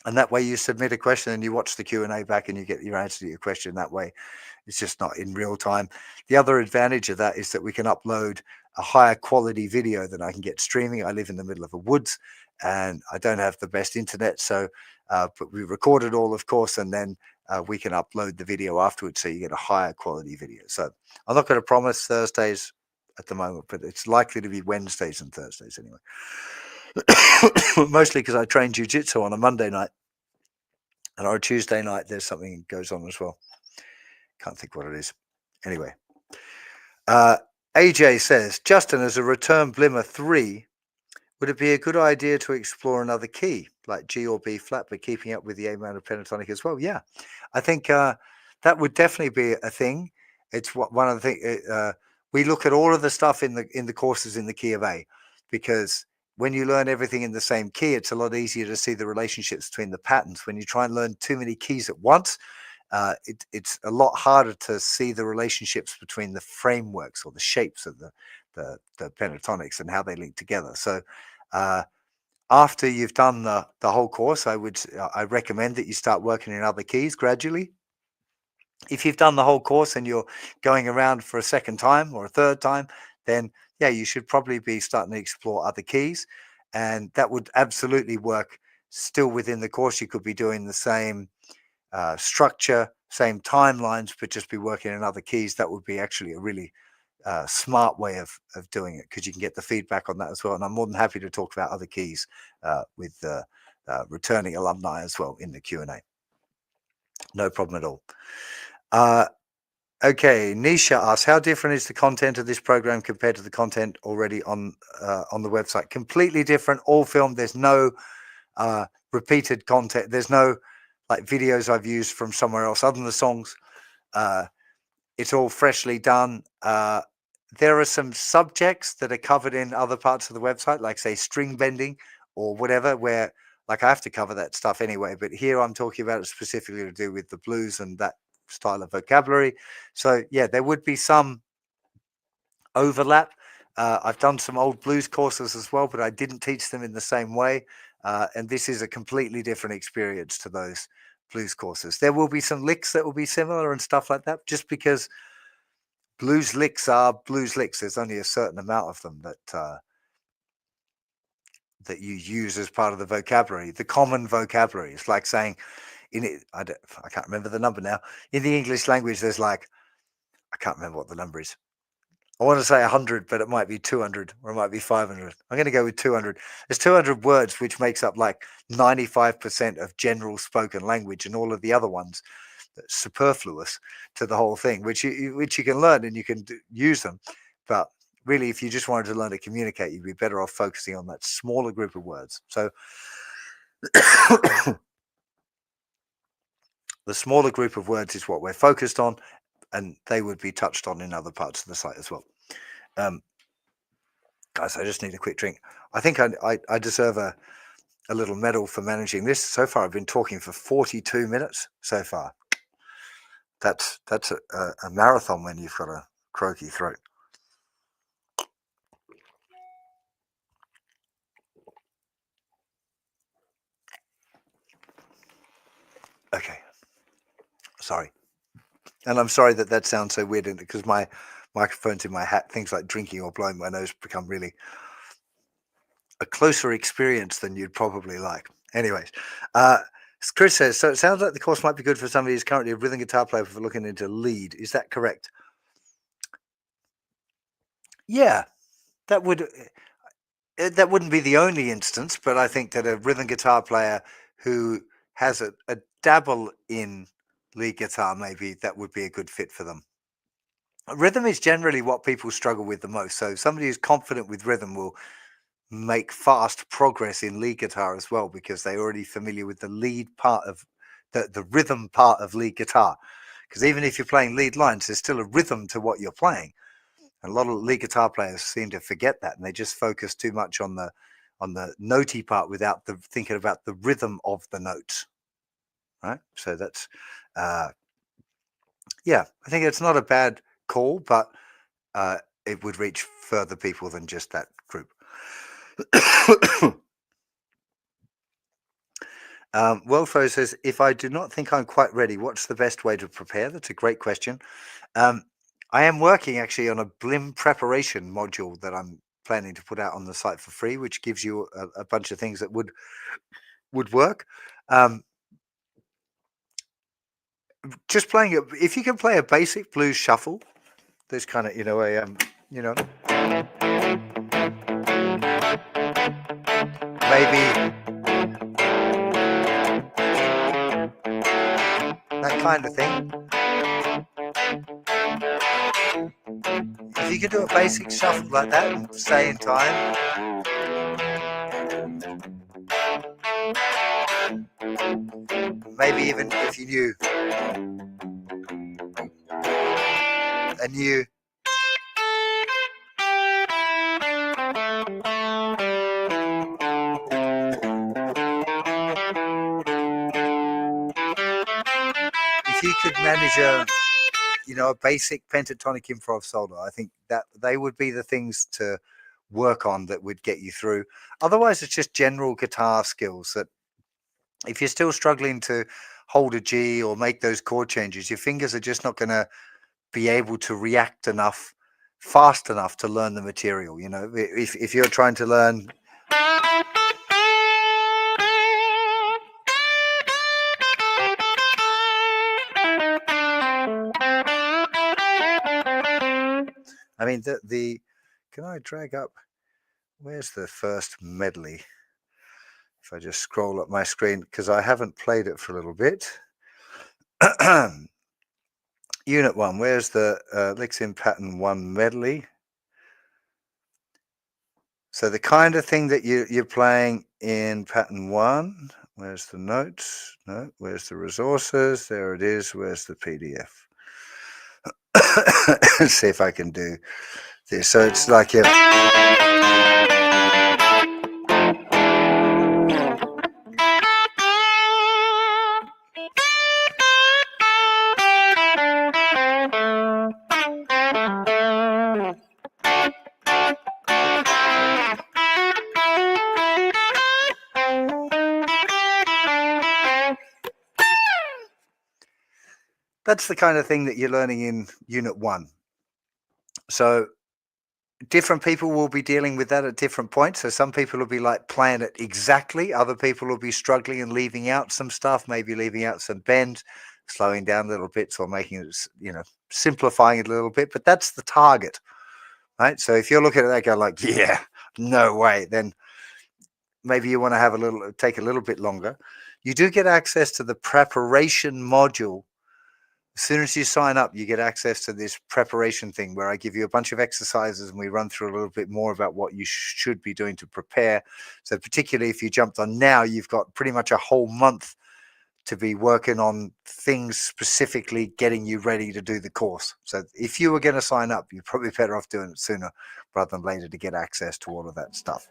And that way you submit a question and you watch the Q&A back and you get your answer to your question that way. It's just not in real time. The other advantage of that is that we can upload a higher quality video than I can get streaming. I live in the middle of the woods and I don't have the best internet. So, but we record it all, of course, and then we can upload the video afterwards. So you get a higher quality video. So I'm not going to promise Thursdays at the moment, but it's likely to be Wednesdays and Thursdays anyway. Mostly because I train jiu-jitsu on a Monday night, and on a Tuesday night there's something that goes on as well. Can't think what it is. Anyway, AJ says, Justin, as a return Blimmer 3, would it be a good idea to explore another key like G or B flat, but keeping up with the A minor pentatonic as well? Yeah, I think that would definitely be a thing. It's one of the things we look at all of the stuff in the courses in the key of A, because when you learn everything in the same key, it's a lot easier to see the relationships between the patterns. When you try and learn too many keys at once, it's a lot harder to see the relationships between the frameworks or the shapes of the pentatonics and how they link together. So after you've done the whole course, I recommend that you start working in other keys gradually. If you've done the whole course and you're going around for a second time or a third time, then yeah, you should probably be starting to explore other keys, and that would absolutely work still within the course. You could be doing the same structure, same timelines, but just be working in other keys. That would be actually a really smart way of doing it, because you can get the feedback on that as well. And I'm more than happy to talk about other keys with returning alumni as well in the Q&A. No problem at all. Okay, Nisha asks, how different is the content of this program compared to the content already on the website? Completely different, all filmed. There's no repeated content. There's no like videos I've used from somewhere else other than the songs. It's all freshly done. There are some subjects that are covered in other parts of the website, like say string bending or whatever, where like I have to cover that stuff anyway. But here I'm talking about it specifically to do with the blues and that style of vocabulary. So yeah, there would be some overlap. I've done some old blues courses as well, but I didn't teach them in the same way. And this is a completely different experience to those blues courses. There will be some licks that will be similar and stuff like that, just because blues licks are blues licks. There's only a certain amount of them that you use as part of the vocabulary, the common vocabulary. It's like saying in it, I can't remember the number now. In the English language, there's like, I can't remember what the number is. I want to say 100, but it might be 200 or it might be 500. I'm going to go with 200. There's 200 words, which makes up like 95% of general spoken language, and all of the other ones that's superfluous to the whole thing, which you can learn and you can use them. But really, if you just wanted to learn to communicate, you'd be better off focusing on that smaller group of words. So the smaller group of words is what we're focused on, and they would be touched on in other parts of the site as well. Guys, I just need a quick drink. I think I deserve a little medal for managing this. So far, I've been talking for 42 minutes so far. That's a marathon when you've got a croaky throat. Okay. Sorry. And I'm sorry that sounds so weird, because my microphone's in my hat. Things like drinking or blowing my nose become really a closer experience than you'd probably like. Anyways, Chris says, so it sounds like the course might be good for somebody who's currently a rhythm guitar player for looking into lead. Is that correct? Yeah, that wouldn't be the only instance, but I think that a rhythm guitar player who has a dabble in lead guitar, maybe that would be a good fit for them. Rhythm is generally what people struggle with the most. So somebody who's confident with rhythm will make fast progress in lead guitar as well, because they're already familiar with the lead part of the rhythm part of lead guitar. Because even if you're playing lead lines, there's still a rhythm to what you're playing. And a lot of lead guitar players seem to forget that, and they just focus too much on the notey part without thinking about the rhythm of the notes. Right. So that's yeah, I think it's not a bad call, but it would reach further people than just that group. Welfo says, if I do not think I'm quite ready, what's the best way to prepare? That's a great question. I am working actually on a BLIM preparation module that I'm planning to put out on the site for free, which gives you a bunch of things that would work. Just playing if you can play a basic blues shuffle, there's kind of, maybe that kind of thing. If you could do a basic shuffle like that and stay in time. Maybe even if you knew if you could manage a basic pentatonic improv solo, I think that they would be the things to work on that would get you through. Otherwise, it's just general guitar skills that if you're still struggling to hold a G or make those chord changes, your fingers are just not going to be able to react fast enough to learn the material. If you're trying to learn, I mean, can I drag up? Where's the first medley? If I just scroll up my screen, because I haven't played it for a little bit. Unit 1, where's the licks in pattern 1 medley? So the kind of thing that you're playing in pattern 1, where's the notes? No, where's the resources? There it is. Where's the PDF? Let's see if I can do this. So it's like that's the kind of thing that you're learning in Unit 1. So different people will be dealing with that at different points. So some people will be like playing it exactly. Other people will be struggling and leaving out some stuff, maybe leaving out some bends, slowing down little bits or making it, simplifying it a little bit. But that's the target, right? So if you're looking at that, go like, yeah, no way, then maybe you want to have take a little bit longer. You do get access to the preparation module. As soon as you sign up, you get access to this preparation thing where I give you a bunch of exercises and we run through a little bit more about what you should be doing to prepare. So particularly if you jumped on now, you've got pretty much a whole month to be working on things specifically getting you ready to do the course. So if you were going to sign up, you're probably better off doing it sooner rather than later to get access to all of that stuff.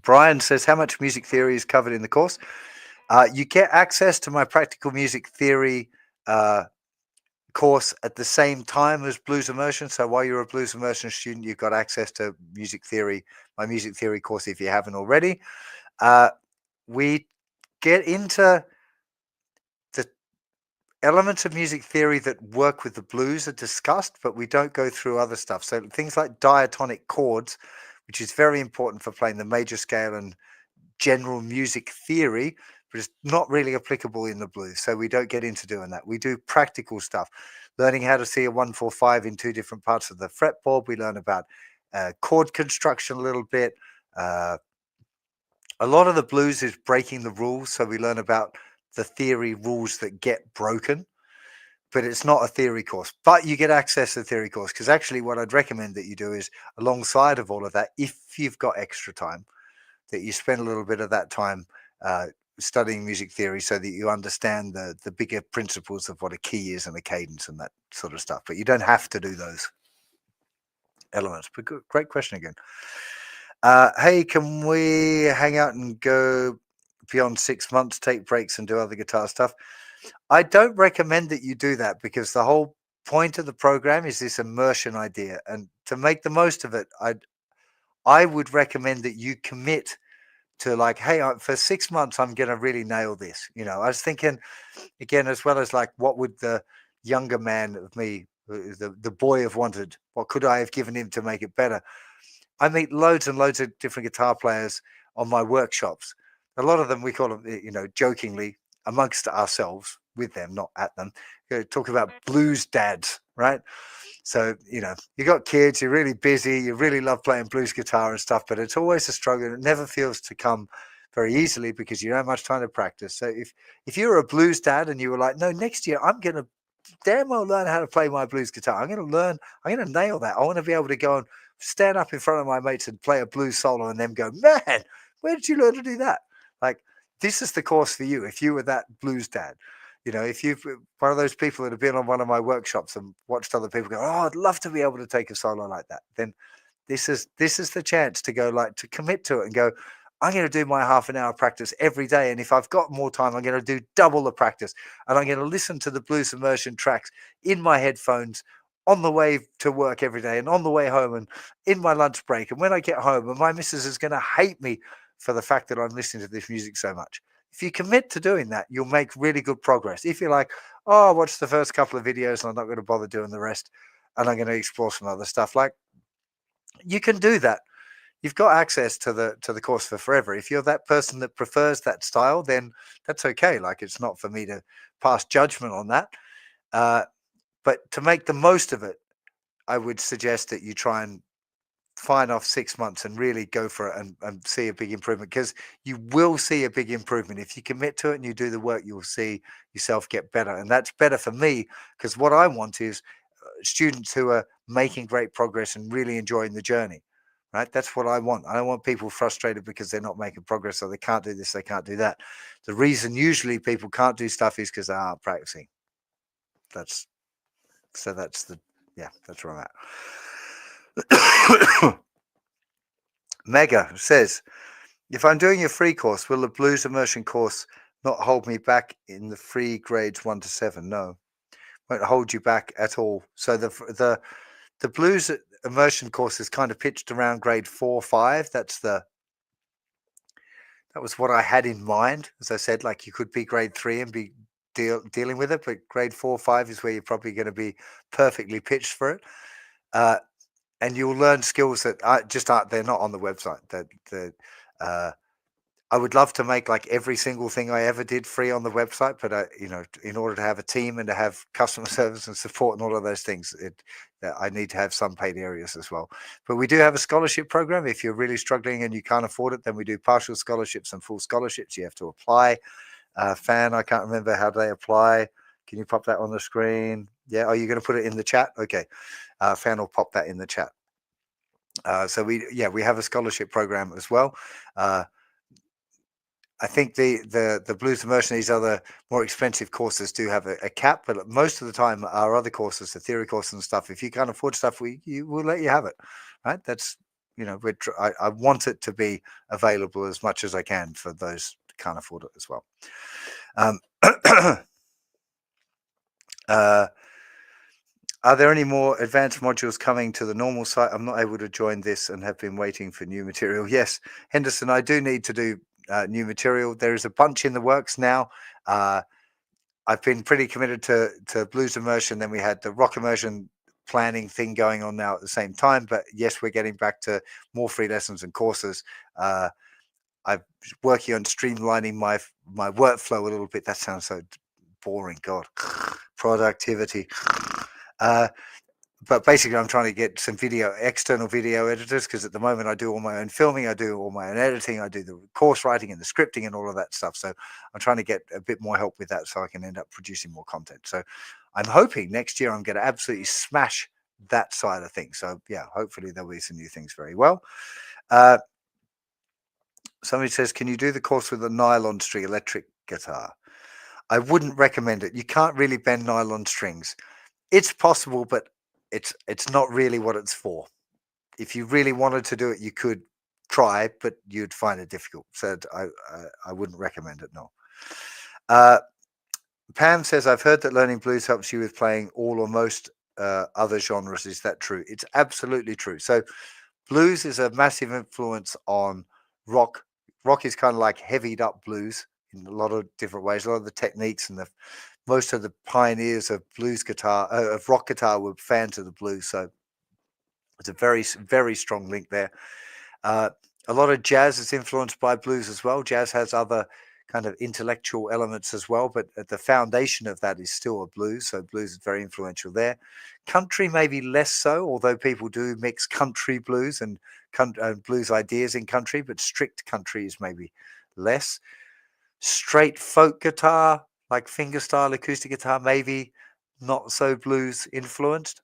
Brian says, how much music theory is covered in the course? You get access to my practical music theory course at the same time as Blues Immersion. So while you're a Blues Immersion student, you've got access to music theory, my music theory course, if you haven't already. We get into the elements of music theory that work with the blues are discussed, but we don't go through other stuff. So things like diatonic chords, which is very important for playing the major scale and general music theory, but it's not really applicable in the blues. So we don't get into doing that. We do practical stuff, learning how to see a 1-4-5 in 2 different parts of the fretboard. We learn about chord construction a little bit. A lot of the blues is breaking the rules. So we learn about the theory rules that get broken, but it's not a theory course. But you get access to the theory course, because actually what I'd recommend that you do is, alongside of all of that, if you've got extra time, that you spend a little bit of that time studying music theory so that you understand the bigger principles of what a key is and a cadence and that sort of stuff. But you don't have to do those elements. But great question again. Hey, can we hang out and go beyond 6 months, take breaks and do other guitar stuff? I don't recommend that you do that, because the whole point of the program is this immersion idea. And to make the most of it, I would recommend that you commit to like, hey, for 6 months, I'm going to really nail this. I was thinking again, as well as like, what would the younger man of me, the boy have wanted? What could I have given him to make it better? I meet loads and loads of different guitar players on my workshops. A lot of them, we call them, jokingly amongst ourselves with them, not at them, talk about blues dads, right? So, you got kids, you're really busy, you really love playing blues guitar and stuff, but it's always a struggle. And it never feels to come very easily because you don't have much time to practice. So if you're a blues dad and you were like, no, next year I'm going to damn well learn how to play my blues guitar. I'm going to nail that. I want to be able to go and stand up in front of my mates and play a blues solo and them go, man, where did you learn to do that? Like, this is the course for you. If you were that blues dad, if you've one of those people that have been on one of my workshops and watched other people go, oh, I'd love to be able to take a solo like that, then this is the chance to go, like, to commit to it and go, I'm going to do my half an hour practice every day. And if I've got more time, I'm going to do double the practice. And I'm going to listen to the Blues Immersion tracks in my headphones on the way to work every day and on the way home and in my lunch break. And when I get home, and my missus is going to hate me for the fact that I'm listening to this music so much. If you commit to doing that, you'll make really good progress. If you're like, oh, I watched the first couple of videos and I'm not going to bother doing the rest, and I'm going to explore some other stuff, like, you can do that. You've got access to the course for forever. If you're that person that prefers that style, then that's okay. Like, it's not for me to pass judgment on that. But to make the most of it, I would suggest that you try and find off 6 months and really go for it and see a big improvement, because you will see a big improvement. If you commit to it and you do the work, you'll see yourself get better. And that's better for me, because what I want is students who are making great progress and really enjoying the journey. Right? That's what I want. I don't want people frustrated because they're not making progress, or they can't do this, they can't do that. The reason usually people can't do stuff is because they aren't practicing. That's where I'm at. Mega says, if I'm doing a free course, will the Blues Immersion course not hold me back in the free grades 1 to 7? No, won't hold you back at all. So the Blues Immersion course is kind of pitched around grade 4, 5. That's the that was what I had in mind. As I said, like you could be grade 3 and be dealing with it, but grade 4 or 5 is where you're probably going to be perfectly pitched for it. Uh, and you'll learn skills that just aren't, they're not on the website. Uh, I would love to make like every single thing I ever did free on the website, but in order to have a team and to have customer service and support and all of those things, I need to have some paid areas as well. But we do have a scholarship program. If you're really struggling and you can't afford it, then we do partial scholarships and full scholarships. You have to apply. Fan, I can't remember how they apply. Can you pop that on the screen? Yeah. Are you going to put it in the chat? Okay. Fan will pop that in the chat. So we have a scholarship program as well. I think the Blues Immersion, these other more expensive courses do have a cap, but most of the time our other courses, the theory courses and stuff, if you can't afford stuff, we'll let you have it, right? That's I want it to be available as much as I can for those who can't afford it as well. Are there any more advanced modules coming to the normal site? I'm not able to join this and have been waiting for new material. Yes, Henderson, I do need to do new material. There is a bunch in the works now. I've been pretty committed to Blues Immersion. Then we had the Rock Immersion planning thing going on now at the same time. But yes, we're getting back to more free lessons and courses. I'm working on streamlining my workflow a little bit. That sounds so boring. God, productivity. But basically, I'm trying to get some external video editors, because at the moment I do all my own filming, I do all my own editing, I do the course writing and the scripting and all of that stuff. So I'm trying to get a bit more help with that so I can end up producing more content. So I'm hoping next year I'm going to absolutely smash that side of things. So yeah, hopefully there'll be some new things very well. Somebody says, can you do the course with a nylon string electric guitar? I wouldn't recommend it. You can't really bend nylon strings. It's possible, but it's not really what it's for. If you really wanted to do it, you could try, but you'd find it difficult. So I wouldn't recommend it. No. Pam says, I've heard that learning blues helps you with playing all or most other genres. Is that true? It's absolutely true. So blues is a massive influence on rock. Rock is kind of like heavied up blues in a lot of different ways. A lot of the techniques and most of the pioneers of blues guitar, of rock guitar, were fans of the blues. So it's a very, very strong link there. A lot of jazz is influenced by blues as well. Jazz has other kind of intellectual elements as well, but at the foundation of that is still a blues. So blues is very influential there. Country maybe less so, although people do mix country blues and blues ideas in country, but strict country is maybe less. Straight folk guitar, like fingerstyle acoustic guitar, maybe not so blues influenced.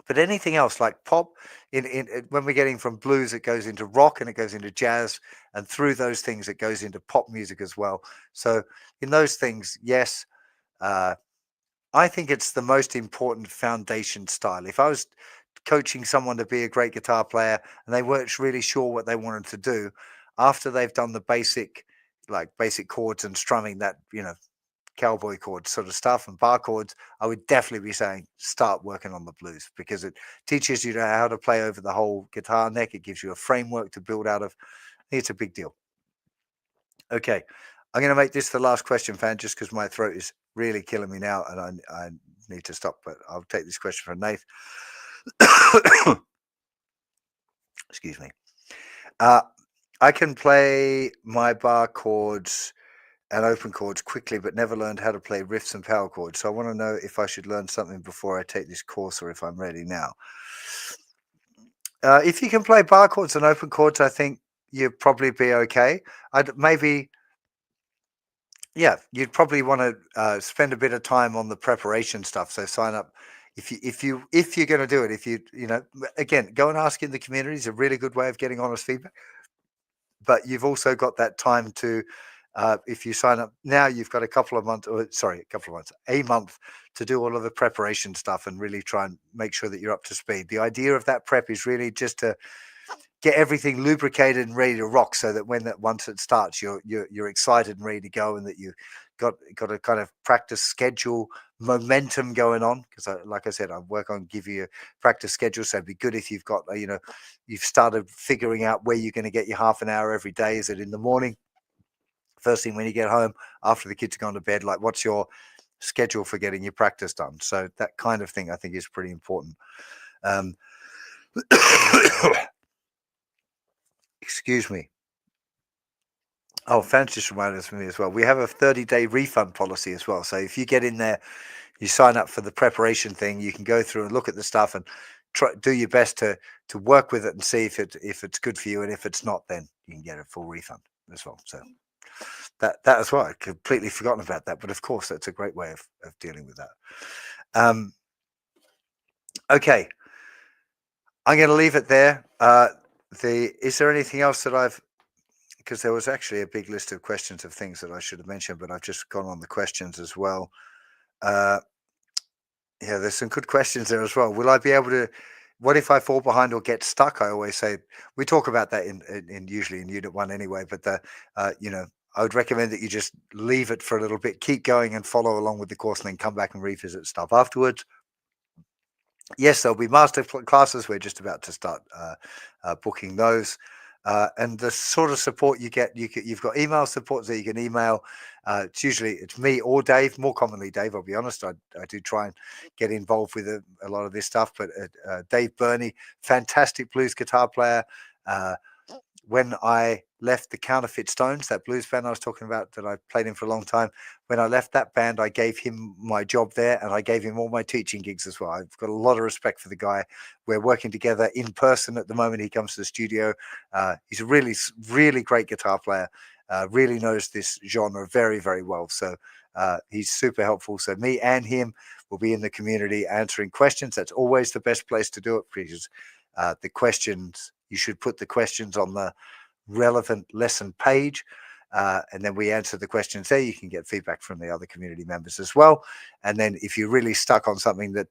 But anything else like pop, when we're getting from blues, it goes into rock and it goes into jazz, and through those things, it goes into pop music as well. So in those things, yes, I think it's the most important foundation style. If I was coaching someone to be a great guitar player and they weren't really sure what they wanted to do, after they've done the basic chords and strumming, that cowboy chords sort of stuff and bar chords, I would definitely be saying start working on the blues, because it teaches you how to play over the whole guitar neck. It gives you a framework to build out of. I think it's a big deal. Okay, I'm going to make this the last question, Fan, just because my throat is really killing me now and I need to stop, but I'll take this question from Nath. Excuse me. I can play my bar chords and open chords quickly, but never learned how to play riffs and power chords. So I want to know if I should learn something before I take this course, or if I'm ready now. If you can play bar chords and open chords, I think you'd probably be okay. You'd probably want to spend a bit of time on the preparation stuff. So sign up if you're going to do it. Again, go and ask in the community is a really good way of getting honest feedback. But you've also got that time to, if you sign up now, you've got a month to do all of the preparation stuff and really try and make sure that you're up to speed. The idea of that prep is really just to get everything lubricated and ready to rock, so that once it starts, you're excited and ready to go, and that you got a kind of practice schedule momentum going on. Because like I said, I work on giving you a practice schedule, so it'd be good if you've got you've started figuring out where you're going to get your half an hour every day. Is it in the morning? First thing when you get home after the kids have gone to bed, like what's your schedule for getting your practice done? So that kind of thing I think is pretty important. Excuse me. Oh, Fans just reminded us of me as well. We have a 30-day refund policy as well. So if you get in there, you sign up for the preparation thing, you can go through and look at the stuff and do your best to work with it and see if it's good for you. And if it's not, then you can get a full refund as well. So that as well. I'd completely forgotten about that. But of course, that's a great way of dealing with that. Okay. I'm going to leave it there. Is there anything else that because there was actually a big list of questions of things that I should have mentioned, but I've just gone on the questions as well. Yeah, there's some good questions there as well. Will I be able to, what if I fall behind or get stuck? I always say, we talk about that in usually in unit 1 anyway, but I would recommend that you just leave it for a little bit, keep going and follow along with the course and then come back and revisit stuff afterwards. Yes, there'll be master classes. We're just about to start booking those. And the sort of support you get, you've got email support that you can email. It's me or Dave, more commonly Dave, I'll be honest. I do try and get involved with a lot of this stuff, but Dave Burney, fantastic blues guitar player. When I left the Counterfeit Stones, that blues band I was talking about that I played in for a long time, when I left that band, I gave him my job there and I gave him all my teaching gigs as well. I've got a lot of respect for the guy. We're working together in person at the moment. He comes to the studio. He's a really, really great guitar player, really knows this genre very, very well. So he's super helpful. So me and him will be in the community answering questions. That's always the best place to do it because the questions, you should put the questions on the relevant lesson page, and then we answer the questions there. You can get feedback from the other community members as well. And then if you're really stuck on something that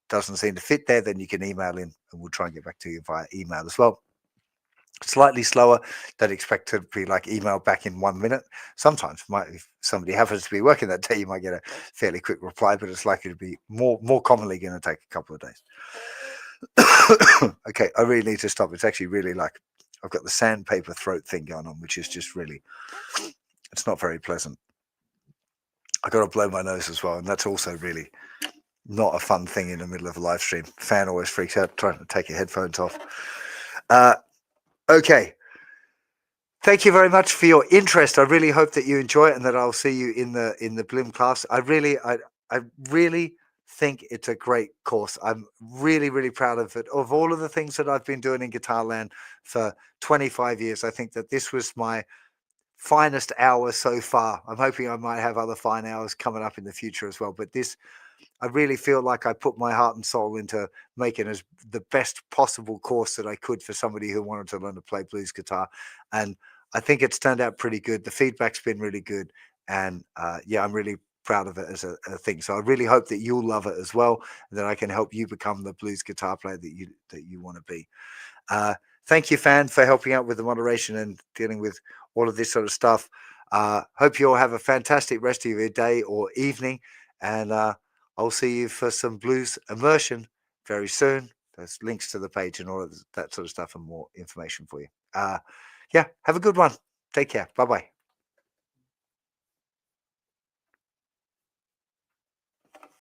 doesn't seem to fit there, then you can email in and we'll try and get back to you via email as well. Slightly slower. Don't expect to be like email back in 1 minute. Sometimes if somebody happens to be working that day, you might get a fairly quick reply, but it's likely to be more commonly going to take a couple of days. Okay, I really need to stop. It's actually really like I've got the sandpaper throat thing going on, which is just really, it's not very pleasant. I got to blow my nose as well, and that's also really not a fun thing in the middle of a live stream. Fan always freaks out trying to take your headphones off. Okay. Thank you very much for your interest. I really hope that you enjoy it and that I'll see you in the Blim class. I really think it's a great course. I'm really, really proud of it. Of all of the things that I've been doing in Guitar Land for 25 years, I think that this was my finest hour so far. I'm hoping I might have other fine hours coming up in the future as well. But this, I really feel like I put my heart and soul into making as the best possible course that I could for somebody who wanted to learn to play blues guitar. And I think it's turned out pretty good. The feedback's been really good. And yeah, I'm really proud of it as a thing. So I really hope that you'll love it as well, and that I can help you become the blues guitar player that you want to be. Thank you, Fan, for helping out with the moderation and dealing with all of this sort of stuff. Hope you all have a fantastic rest of your day or evening. And I'll see you for some blues immersion very soon. There's links to the page and all of that sort of stuff and more information for you. Yeah, have a good one. Take care. Bye-bye.